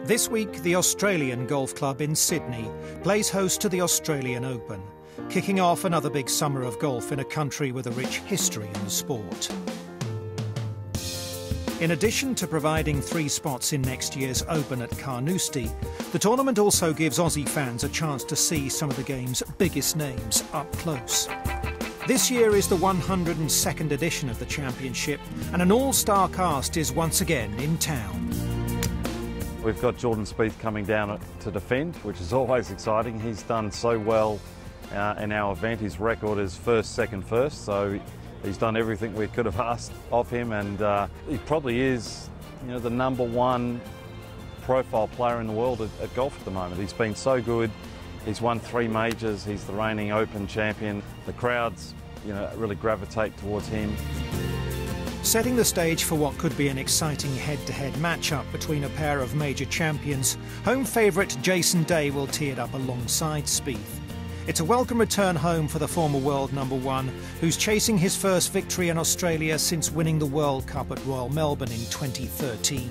This week, the Australian Golf Club in Sydney plays host to the Australian Open, kicking off another big summer of golf in a country with a rich history in the sport. In addition to providing 3 spots in next year's Open at Carnoustie, the tournament also gives Aussie fans a chance to see some of the game's biggest names up close. This year is the 102nd edition of the championship, and an all-star cast is once again in town. We've got Jordan Spieth coming down to defend, which is always exciting. He's done so well in our event. His record is first, second, first, so he's done everything we could have asked of him, and he probably is, the #1 profile player in the world at golf at the moment. He's been so good. He's won 3 majors. He's the reigning Open champion. The crowds, really gravitate towards him. Setting the stage for what could be an exciting head-to-head matchup between a pair of major champions, home favourite Jason Day will tee it up alongside Spieth. It's a welcome return home for the former world #1, who's chasing his first victory in Australia since winning the World Cup at Royal Melbourne in 2013.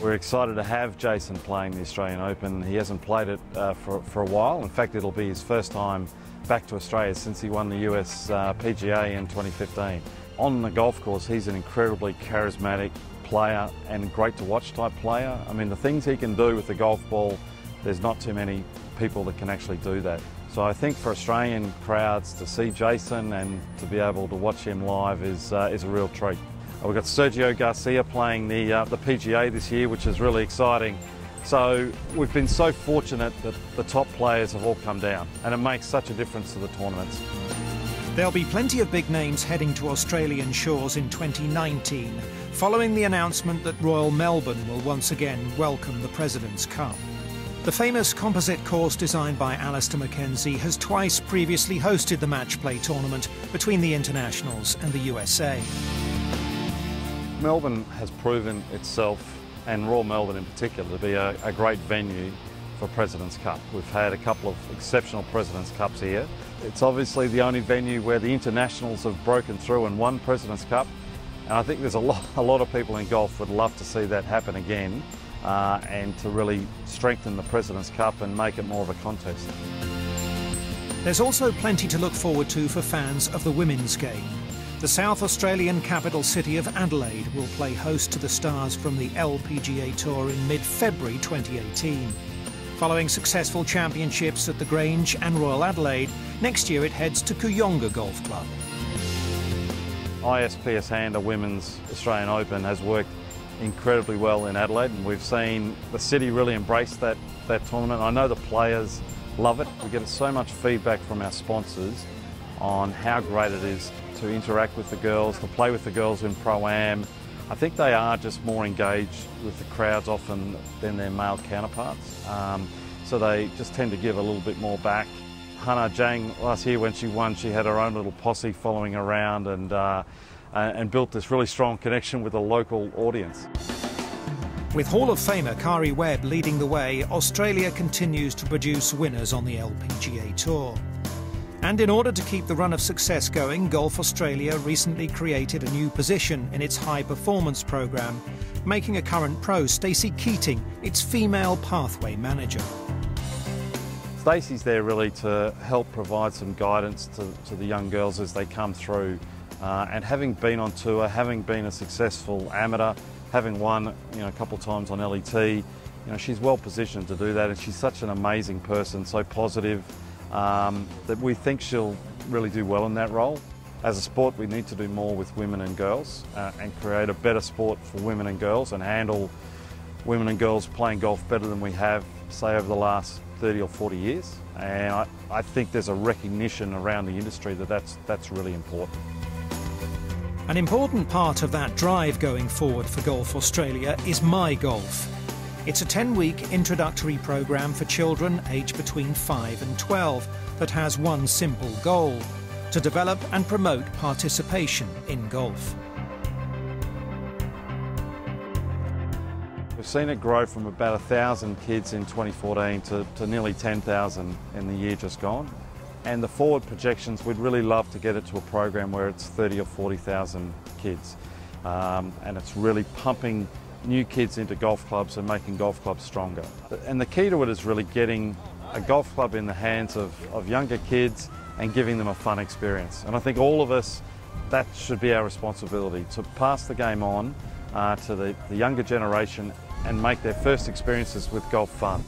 We're excited to have Jason playing the Australian Open. He hasn't played it for a while. In fact, it'll be his first time back to Australia since he won the US PGA in 2015. On the golf course, he's an incredibly charismatic player and great to watch type player. I mean, the things he can do with the golf ball, there's not too many people that can actually do that. So I think for Australian crowds to see Jason and to be able to watch him live is a real treat. We've got Sergio Garcia playing the PGA this year, which is really exciting. So we've been so fortunate that the top players have all come down, and it makes such a difference to the tournaments. There'll be plenty of big names heading to Australian shores in 2019, following the announcement that Royal Melbourne will once again welcome the President's Cup. The famous composite course designed by Alistair Mackenzie has twice previously hosted the match play tournament between the internationals and the USA. Melbourne has proven itself, and Royal Melbourne in particular, to be a great venue for President's Cup. We've had a couple of exceptional President's Cups here. It's obviously the only venue where the internationals have broken through and won President's Cup, and I think there's a lot of people in golf would love to see that happen again, and to really strengthen the President's Cup and make it more of a contest. There's also plenty to look forward to for fans of the women's game. The South Australian capital city of Adelaide will play host to the stars from the LPGA Tour in mid-February 2018. Following successful championships at the Grange and Royal Adelaide, next year it heads to Kooyonga Golf Club. ISPS Handler Women's Australian Open has worked incredibly well in Adelaide, and we've seen the city really embrace that tournament. I know the players love it. We get so much feedback from our sponsors on how great it is to interact with the girls, to play with the girls in Pro-Am. I think they are just more engaged with the crowds often than their male counterparts. So they just tend to give a little bit more back. Hannah Zhang, last year when she won, she had her own little posse following around and built this really strong connection with the local audience. With Hall of Famer Kari Webb leading the way, Australia continues to produce winners on the LPGA Tour. And in order to keep the run of success going, Golf Australia recently created a new position in its high performance programme, making a current pro, Stacey Keating, its female pathway manager. Stacey's there really to help provide some guidance to the young girls as they come through. And having been on tour, having been a successful amateur, having won a couple of times on LET, she's well positioned to do that, and she's such an amazing person, so positive, that we think she'll really do well in that role. As a sport, we need to do more with women and girls and create a better sport for women and girls, and handle women and girls playing golf better than we have, say, over the last 30 or 40 years. And I think there's a recognition around the industry that that's really important. An important part of that drive going forward for Golf Australia is My Golf. It's a 10-week introductory programme for children aged between 5 and 12 that has one simple goal: to develop and promote participation in golf. We've seen it grow from about 1,000 kids in 2014 to nearly 10,000 in the year just gone. And the forward projections, we'd really love to get it to a program where it's 30 or 40,000 kids. And it's really pumping new kids into golf clubs and making golf clubs stronger. And the key to it is really getting a golf club in the hands of younger kids and giving them a fun experience. And I think all of us, that should be our responsibility, to pass the game on to the younger generation and make their first experiences with golf fun.